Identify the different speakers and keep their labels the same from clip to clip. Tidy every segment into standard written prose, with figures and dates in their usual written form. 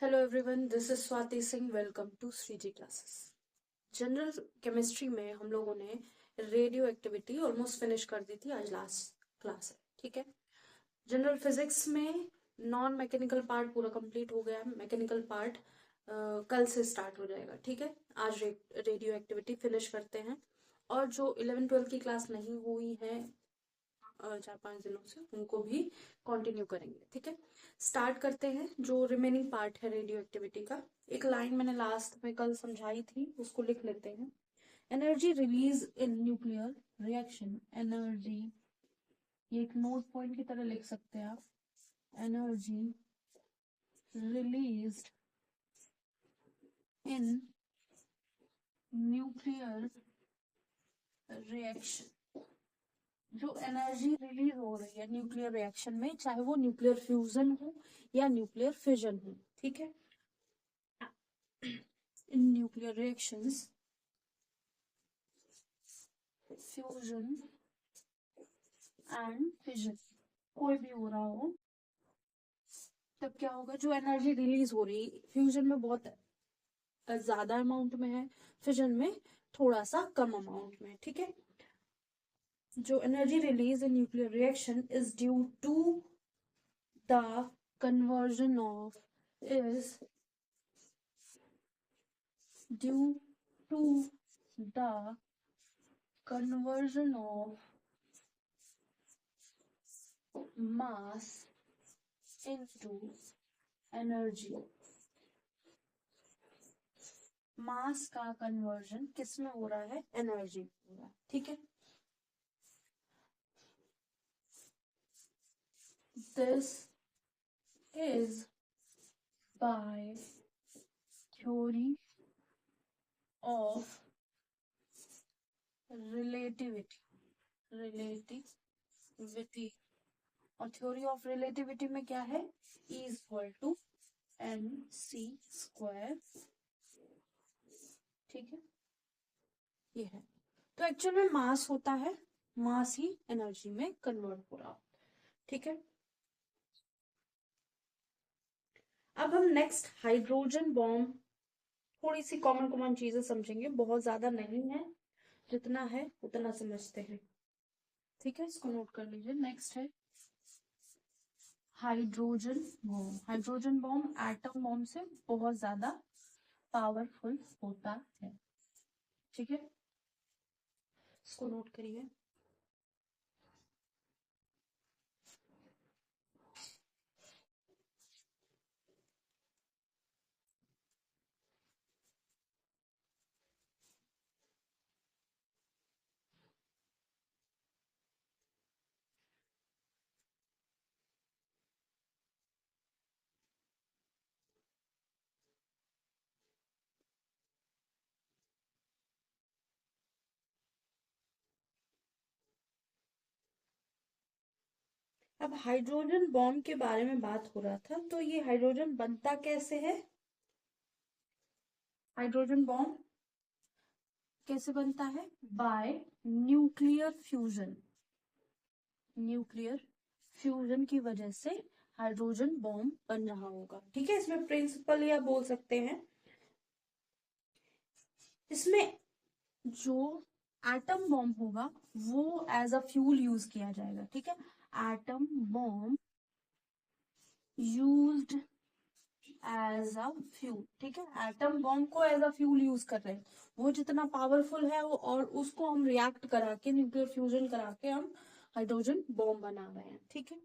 Speaker 1: Hello everyone, this is Swati Singh. Welcome to Shreeji classes. General chemistry में हम लोगों ने रेडियो एक्टिविटी ऑलमोस्ट फिनिश कर दी थी। आज लास्ट क्लास है, ठीक है। जनरल फिजिक्स में नॉन मैकेनिकल पार्ट पूरा कंप्लीट हो गया है। मैकेनिकल पार्ट कल से स्टार्ट हो जाएगा, ठीक है। आज रेडियो एक्टिविटी फिनिश करते हैं। और जो 11-12 की क्लास नहीं हुई है 4-5 दिनों से, उनको भी कंटिन्यू करेंगे, ठीक है। स्टार्ट करते हैं जो रिमेनिंग पार्ट है रेडियो एक्टिविटी का। एक लाइन मैंने लास्ट में कल समझाई थी, उसको लिख लेते हैं। Energy release in nuclear reaction. Energy, ये एक नोट पॉइंट की तरह लिख सकते हैं आप। Energy released in nuclear reaction. जो एनर्जी रिलीज हो रही है न्यूक्लियर रिएक्शन में, चाहे वो न्यूक्लियर फ्यूजन हो या न्यूक्लियर फिजन हो, ठीक है। In nuclear reactions, fusion and fission, कोई भी हो रहा हो, तब क्या होगा? जो एनर्जी रिलीज हो रही, फ्यूजन में बहुत ज्यादा अमाउंट में है, फिजन में थोड़ा सा कम अमाउंट में, ठीक है। जो energy release in nuclear reaction is due to the conversion of is due to the conversion of mass into energy। Mass का कन्वर्जन किस में हो रहा है? एनर्जी में हो रहा है, ठीक है। This is by theory of relativity. और थ्योरी ऑफ रिलेटिविटी में क्या है? E is equal to mc², ठीक है। ये है, तो एक्चुअल में मास होता है, मास ही एनर्जी में कन्वर्ट हो रहा, ठीक है। अब हम नेक्स्ट हाइड्रोजन बॉम्ब, थोड़ी सी कॉमन कॉमन चीजें समझेंगे, बहुत ज्यादा नहीं है, जितना है उतना समझते हैं, ठीक है। इसको नोट कर लीजिए। नेक्स्ट है hydrogen bomb. Hydrogen bomb atom bomb से बहुत ज्यादा पावरफुल होता है, ठीक है। इसको नोट करिए। अब हाइड्रोजन बॉम्ब के बारे में बात हो रहा था, तो ये हाइड्रोजन बनता कैसे है? हाइड्रोजन बॉम्ब कैसे बनता है? Bye nuclear fusion. Nuclear fusion की वजह से हाइड्रोजन बॉम्ब बन रहा होगा, ठीक है। इसमें प्रिंसिपल या बोल सकते हैं, इसमें जो एटम बॉम्ब होगा वो एज अ फ्यूल यूज किया जाएगा, ठीक है। Atom bomb used as a fuel, ठीक है। एटम बॉम्ब को एज अ फ्यूल यूज कर रहे हैं, वो जितना पावरफुल है वो, और उसको हम रिएक्ट करा के, न्यूक्लियर फ्यूजन करा के हम हाइड्रोजन बॉम्ब बना रहे हैं, ठीक है।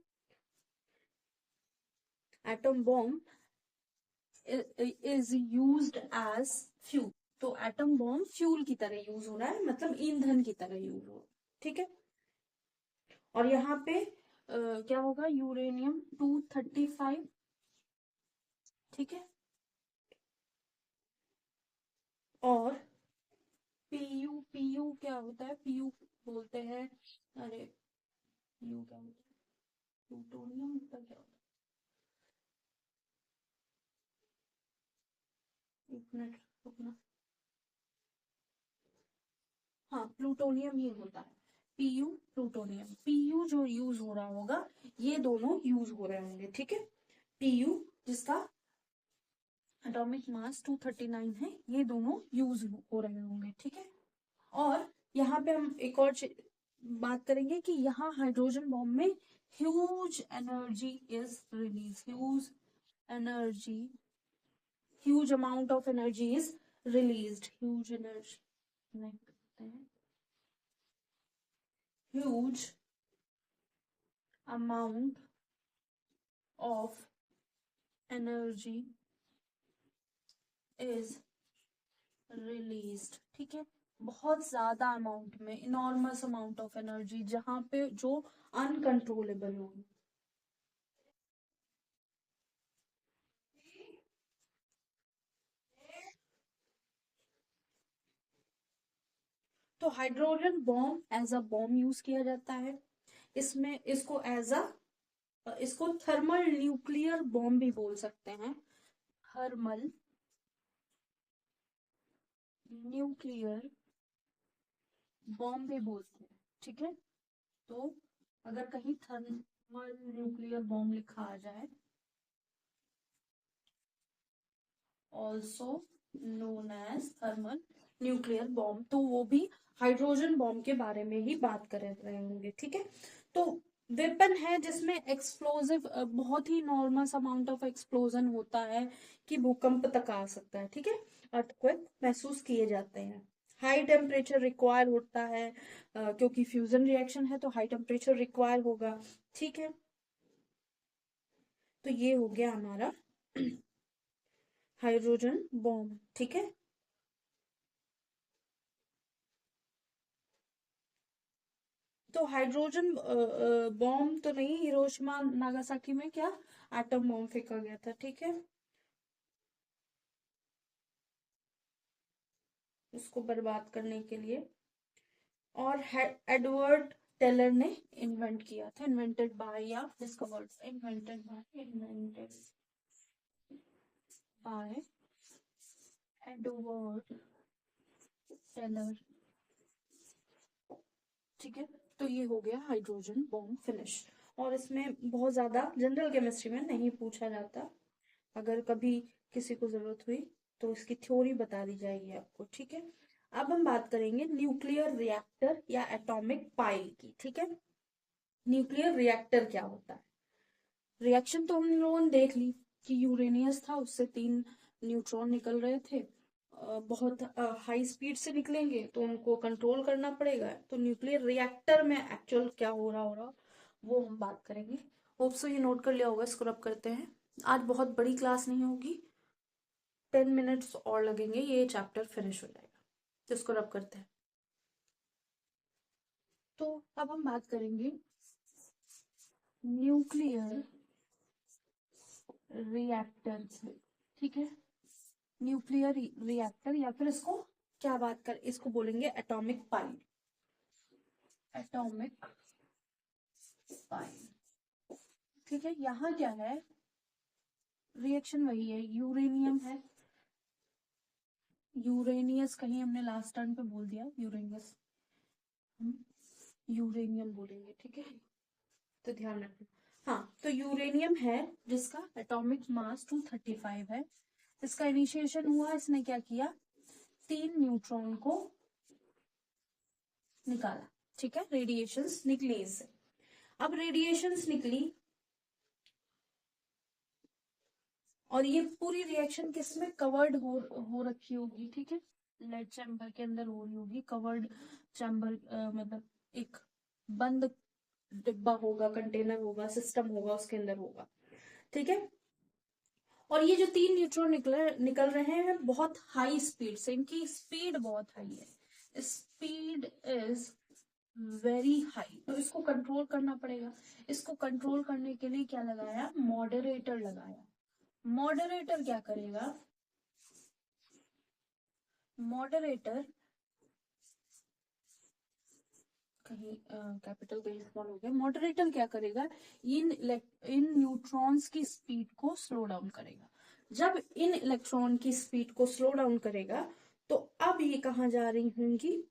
Speaker 1: Atom bomb is used as fuel, तो एटम बॉम्ब फ्यूल की तरह यूज हो रहा है, मतलब ईंधन की तरह यूज हो रहा है, ठीक है। और यहाँ पे क्या होगा? यूरेनियम 235, ठीक है। और पीयू क्या होता है? पीयू बोलते हैं, अरे पीयू क्या होता है? प्लूटोनियम का क्या होता है? एक मिनट रुकना। हाँ, प्लूटोनियम ही होता है। पीयू प्लूटोनियम, पीयू जो यूज हो रहा होगा, ये दोनों यूज हो रहे होंगे, ठीक है। पीयू जिसका एटॉमिक मास 239 है, ये दोनों यूज हो रहे होंगे, ठीक है। और यहाँ पे हम एक और बात करेंगे कि यहाँ हाइड्रोजन बॉम्ब में huge energy is release, energy huge amount of energy is released, huge energy नहीं करते हैं, huge amount of energy is released, ठीक है। बहुत ज्यादा अमाउंट में, इनॉर्मस अमाउंट ऑफ एनर्जी, जहां पे जो अनकंट्रोलेबल होगी। तो hydrogen bomb as a bomb use किया जाता है। इसमें इसको थर्मल न्यूक्लियर बॉम्ब भी बोल सकते हैं, थर्मल न्यूक्लियर बॉम्ब भी बोलते हैं, ठीक है। तो अगर कहीं थर्मल न्यूक्लियर बॉम्ब लिखा आ जाए, also known as thermal nuclear bomb, तो वो भी हाइड्रोजन बॉम्ब के बारे में ही बात कर रहे होंगे, ठीक है। तो वेपन है जिसमें एक्सप्लोजिव, बहुत ही नॉर्मल अमाउंट ऑफ एक्सप्लोजन होता है कि भूकंप तक आ सकता है, ठीक है, अर्थक्वेक महसूस किए जाते हैं। हाई टेम्परेचर रिक्वायर होता है, क्योंकि फ्यूजन रिएक्शन है तो हाई टेम्परेचर रिक्वायर होगा, ठीक है। तो ये हो गया हमारा हाइड्रोजन बॉम्ब, ठीक है। तो हाइड्रोजन बॉम्ब तो नहीं, हिरोशिमा नागासाकी में क्या एटम बॉम्ब फेंका गया था, ठीक है, उसको बर्बाद करने के लिए। और एडवर्ड टेलर ने इन्वेंट किया था, इन्वेंटेड बाय या डिस्कवर्ड, बाय एडवर्ड टेलर, ठीक है। तो ये हो गया हाइड्रोजन बॉम्ब फिनिश। और इसमें बहुत ज्यादा जनरल केमिस्ट्री में नहीं पूछा जाता, अगर कभी किसी को जरूरत हुई तो इसकी थ्योरी बता दी जाएगी आपको, ठीक है। अब हम बात करेंगे न्यूक्लियर रिएक्टर या एटॉमिक पाइल की, ठीक है। न्यूक्लियर रिएक्टर क्या होता है? रिएक्शन तो हम लोगों ने देख ली कि यूरेनियस था, उससे 3 न्यूट्रॉन निकल रहे थे, बहुत हाई स्पीड से निकलेंगे तो उनको कंट्रोल करना पड़ेगा। तो न्यूक्लियर रिएक्टर में एक्चुअल क्या हो रहा वो हम बात करेंगे। होप सो ये नोट कर लिया होगा, इसको रब करते हैं। आज बहुत बड़ी क्लास नहीं होगी, 10 मिनट्स और लगेंगे, ये चैप्टर फिनिश हो जाएगा, तो इसको रब करते हैं। तो अब हम बात करेंगे न्यूक्लियर रिएक्टर, ठीक है। न्यूक्लियर रिएक्टर, या फिर इसको क्या बात कर, इसको बोलेंगे एटॉमिक पाइल, एटॉमिक पाइल, ठीक है। यहाँ क्या है, रिएक्शन वही है, यूरेनियम है, यूरेनियस कहीं हमने लास्ट टर्न पे बोल दिया, यूरेनियस हम यूरेनियम बोलेंगे, ठीक है, तो ध्यान रखना। हाँ, तो यूरेनियम है जिसका एटॉमिक मास 235 है। इसका इनिशिएशन हुआ, इसने क्या किया, 3 न्यूट्रॉन को निकाला, ठीक है, रेडिएशंस निकली इससे। अब रेडिएशंस निकली और ये पूरी रिएक्शन किसमें कवर्ड हो रखी होगी, ठीक है, लेड चैम्बर के अंदर हो रही होगी, कवर्ड चैम्बर, मतलब एक बंद डिब्बा होगा, कंटेनर होगा, सिस्टम होगा, उसके अंदर होगा, ठीक है। और ये जो 3 न्यूट्रॉन निकल रहे हैं बहुत हाई स्पीड से, इनकी स्पीड बहुत हाई है, स्पीड इज वेरी हाई, तो इसको कंट्रोल करना पड़ेगा। इसको कंट्रोल करने के लिए क्या लगाया, मॉडरेटर लगाया। मॉडरेटर क्या करेगा, मॉडरेटर कहीं कैपिटल कहीं स्मॉल हो गया, मॉडरेटर क्या करेगा, इन न्यूट्रॉन्स की स्पीड को स्लो डाउन करेगा। जब इन इलेक्ट्रॉन की स्पीड को स्लो डाउन करेगा तो अब ये कहाँ जा रही होंगी,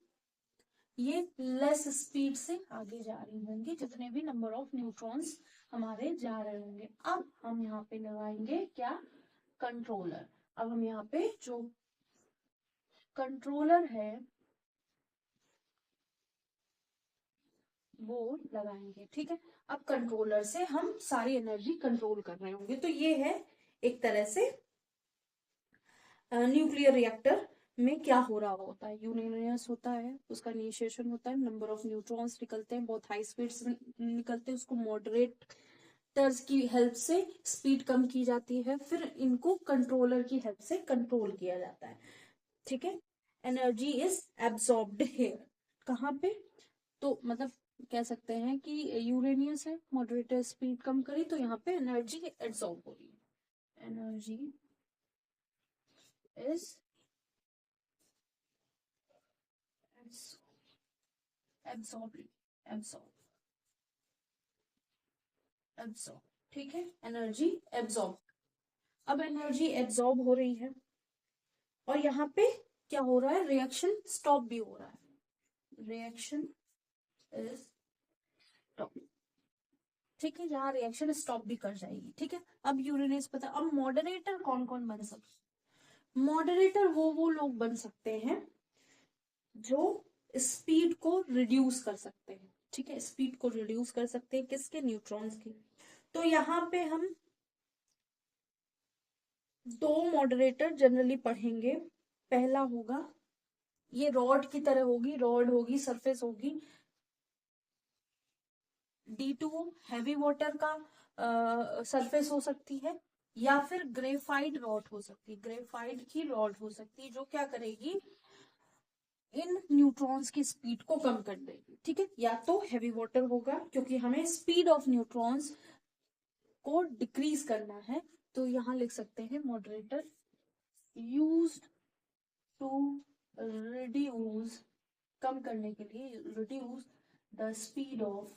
Speaker 1: ये लेस स्पीड से आगे जा रही होंगी, जितने भी नंबर ऑफ न्यूट्रॉन्स हमारे जा रहे होंगे। अब हम यहाँ पे लगाएंगे क्या, कंट्रोलर। अब हम यहाँ पे जो कंट्रोलर है वो लगाएंगे, ठीक है। अब कंट्रोलर से हम सारी एनर्जी कंट्रोल कर रहे होंगे। तो ये है एक तरह से न्यूक्लियर रिएक्टर में क्या हो रहा होता है। यूरेनियस होता है, उसका इनिशिएशन होता है, नंबर ऑफ न्यूट्रॉन्स निकलते हैं, बहुत हाई स्पीड से निकलते हैं, उसको मॉडरेटर्स की हेल्प से स्पीड कम की जाती है, फिर इनको कंट्रोलर की हेल्प से कंट्रोल किया जाता है, ठीक है। एनर्जी इज एब्सॉर्ब्ड हियर, कहाँ पे, तो मतलब कह सकते हैं कि यूरेनियस है, मॉडरेटर स्पीड कम करी तो यहाँ पे एनर्जी एब्सॉर्ब हो रही है। Energy is absorb absorb absorb, ठीक है, एनर्जी एब्सॉर्ब। अब एनर्जी एब्सॉर्ब हो रही है और यहाँ पे क्या हो रहा है, रिएक्शन स्टॉप भी हो रहा है। रिएक्शन इज स्टॉप, ठीक है, जहाँ रिएक्शन स्टॉप भी कर जाएगी, ठीक है। अब यूरेनियस पता, अब मॉडरेटर कौन कौन बन सकते, मॉडरेटर वो लोग बन सकते हैं जो स्पीड को रिड्यूस कर सकते हैं, ठीक है, स्पीड को रिड्यूस कर सकते हैं, किसके, न्यूट्रॉन्स की। तो यहाँ पे हम दो मॉडरेटर जनरली पढ़ेंगे। पहला होगा, ये रॉड की तरह होगी, रॉड होगी, सरफेस होगी, D2 हैवी वाटर का सरफेस हो सकती है, या फिर ग्रेफाइट रॉड हो सकती है, ग्रेफाइट की रॉड हो सकती है, जो क्या करेगी, इन न्यूट्रॉन्स की स्पीड को कम कर देगी, ठीक है। या तो हैवी वाटर होगा, क्योंकि हमें स्पीड ऑफ न्यूट्रॉन्स को डिक्रीज करना है, तो यहां लिख सकते हैं मॉडरेटर यूज्ड टू रिड्यूस, कम करने के लिए, reduce the speed of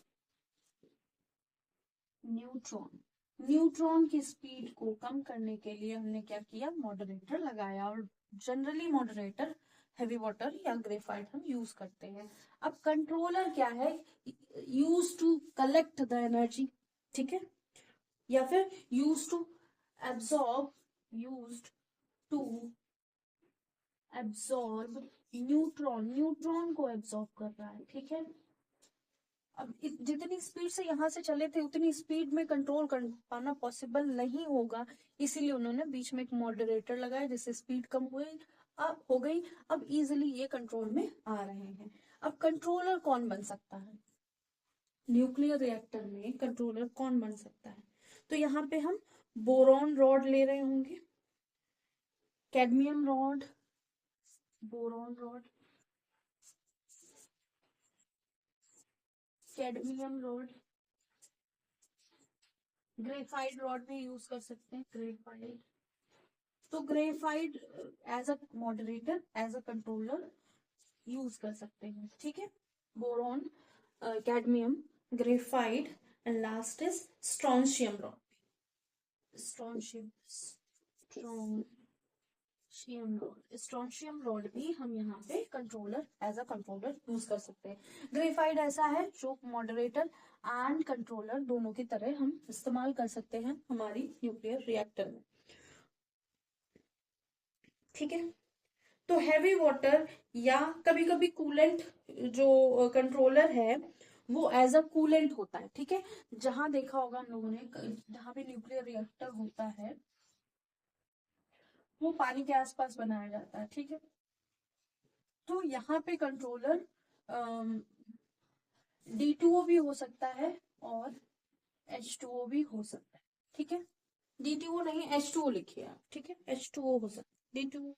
Speaker 1: neutron, neutron की स्पीड को कम करने के लिए हमने क्या किया, मॉडरेटर लगाया। और जनरली मॉडरेटर हैवी वाटर या ग्रेफाइट हम यूज करते हैं। अब कंट्रोलर क्या है, use to collect the energy, ठीक है, या फिर use to absorb, used to absorb neutron, neutron को एब्सॉर्ब कर रहा है, ठीक है। अब जितनी स्पीड से यहाँ से चले थे उतनी स्पीड में कंट्रोल कर पाना पॉसिबल नहीं होगा, इसीलिए उन्होंने बीच में एक मॉडरेटर लगाया जिससे स्पीड कम हुई, अब हो गई। अब इजिली ये कंट्रोल में आ रहे हैं। अब कंट्रोलर कौन बन सकता है, न्यूक्लियर रिएक्टर में कंट्रोलर कौन बन सकता है, तो यहाँ पे हम बोरॉन रॉड ले रहे होंगे, cadmium rod, boron rod, cadmium rod, graphite rod भी यूज कर सकते हैं, ग्रेफाइट। तो graphite as a moderator, as a controller use कर सकते हैं, ठीक है। Boron, cadmium, graphite and last is strontium rod, strontium strontium rod भी हम यहाँ पे controller, as a controller use कर सकते हैं। ग्रेफाइट ऐसा है जो मॉडरेटर एंड कंट्रोलर दोनों की तरह हम इस्तेमाल कर सकते हैं हमारी न्यूक्लियर रिएक्टर में, ठीक है। तो हैवी वाटर या कभी कभी कूलेंट, जो कंट्रोलर है वो एज अ कूलेंट होता है, ठीक है। जहां देखा होगा हम लोगों ने, जहां पे न्यूक्लियर रिएक्टर होता है वो पानी के आसपास बनाया जाता है, ठीक है। तो यहाँ पे कंट्रोलर D2O भी हो सकता है और H2O भी हो सकता है, ठीक है। D2O नहीं, H2O लिखिए आप, ठीक है, H2O हो सकता है, D2O,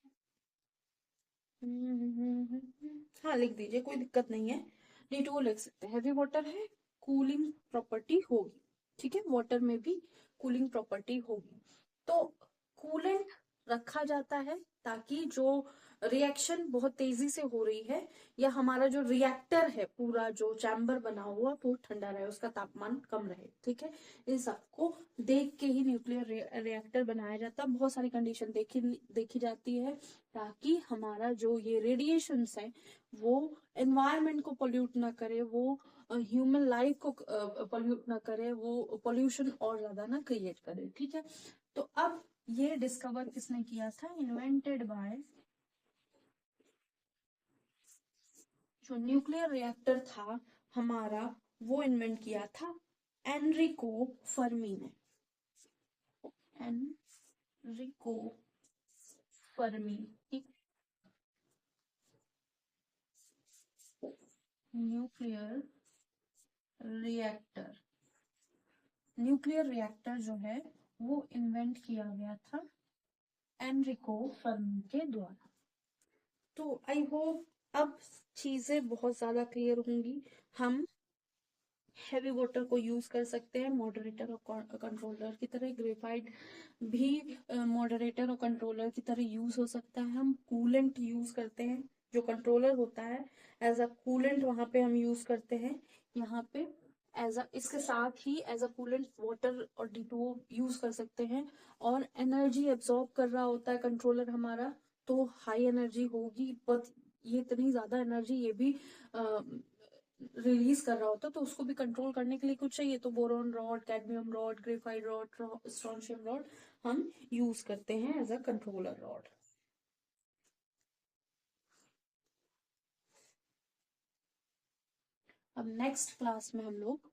Speaker 1: हाँ लिख दीजिए, कोई दिक्कत नहीं है, D2O लिख सकते हैं। हैवी वाटर है, कूलिंग प्रॉपर्टी होगी, ठीक है, वाटर में भी कूलिंग प्रॉपर्टी होगी। तो कूलेंट रखा जाता है ताकि जो रिएक्शन बहुत तेजी से हो रही है, या हमारा जो रिएक्टर है, पूरा जो चैम्बर बना हुआ वो ठंडा रहे, उसका तापमान कम रहे, ठीक है। इन सबको देख के ही न्यूक्लियर रिएक्टर बनाया जाता है। बहुत सारी कंडीशन देखी जाती है ताकि हमारा जो ये रेडिएशंस है वो एनवायरनमेंट को पोल्यूट ना करे, वो ह्यूमन लाइफ को पोल्यूट ना करे, वो पोल्यूशन और ज्यादा ना क्रिएट करे, ठीक है। तो अब ये डिस्कवर किसने किया था? इन्वेंटेड बाय, जो न्यूक्लियर रिएक्टर था हमारा वो इन्वेंट किया था एनरिको फर्मी ने। एनरिको फर्मी, ठीक। न्यूक्लियर रिएक्टर, न्यूक्लियर रिएक्टर जो है वो इन्वेंट किया गया था एनरिको फर्मी के द्वारा। तो आई होप अब चीजें बहुत ज्यादा क्लियर होंगी। हम हैवी वाटर को यूज कर सकते हैं मॉडरेटर और कंट्रोलर की तरह, ग्रेफाइट भी मॉडरेटर और कंट्रोलर की तरह यूज हो सकता है। हम कूलेंट यूज करते हैं, जो कंट्रोलर होता है एज अ कूलेंट वहां पे हम यूज करते हैं। यहाँ पे एज अ, इसके साथ ही एज अ कूलेंट वाटर और D2O यूज कर सकते हैं। और एनर्जी एब्सॉर्ब कर रहा होता है कंट्रोलर हमारा, तो हाई एनर्जी होगी, बट ये इतनी ज्यादा एनर्जी ये भी रिलीज कर रहा होता है, तो उसको भी कंट्रोल करने के लिए कुछ चाहिए, तो boron rod, cadmium rod, graphite rod, strontium rod हम यूज करते हैं एज अ कंट्रोलर रॉड। अब नेक्स्ट क्लास में हम लोग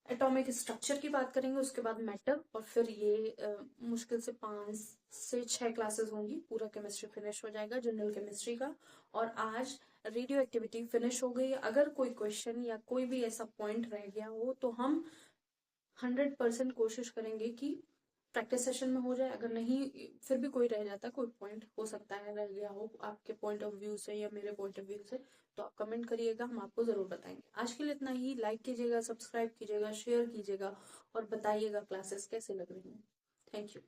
Speaker 1: एटॉमिक स्ट्रक्चर की बात करेंगे, उसके बाद मैटर, और फिर ये मुश्किल से 5 से 6 क्लासेस होंगी, पूरा केमिस्ट्री फिनिश हो जाएगा जनरल केमिस्ट्री का। और आज रेडियो एक्टिविटी फिनिश हो गई। अगर कोई क्वेश्चन या कोई भी ऐसा पॉइंट रह गया हो तो हम 100% कोशिश करेंगे कि प्रैक्टिस सेशन में हो जाए। अगर नहीं फिर भी कोई रह जाता, कोई पॉइंट हो सकता है रह गया हो आपके पॉइंट ऑफ व्यू से या मेरे पॉइंट ऑफ व्यू से, तो आप कमेंट करिएगा, हम आपको जरूर बताएंगे। आज के लिए इतना ही। लाइक कीजिएगा, सब्सक्राइब कीजिएगा, शेयर कीजिएगा और बताइएगा क्लासेस कैसे लग रही हैं। Thank you.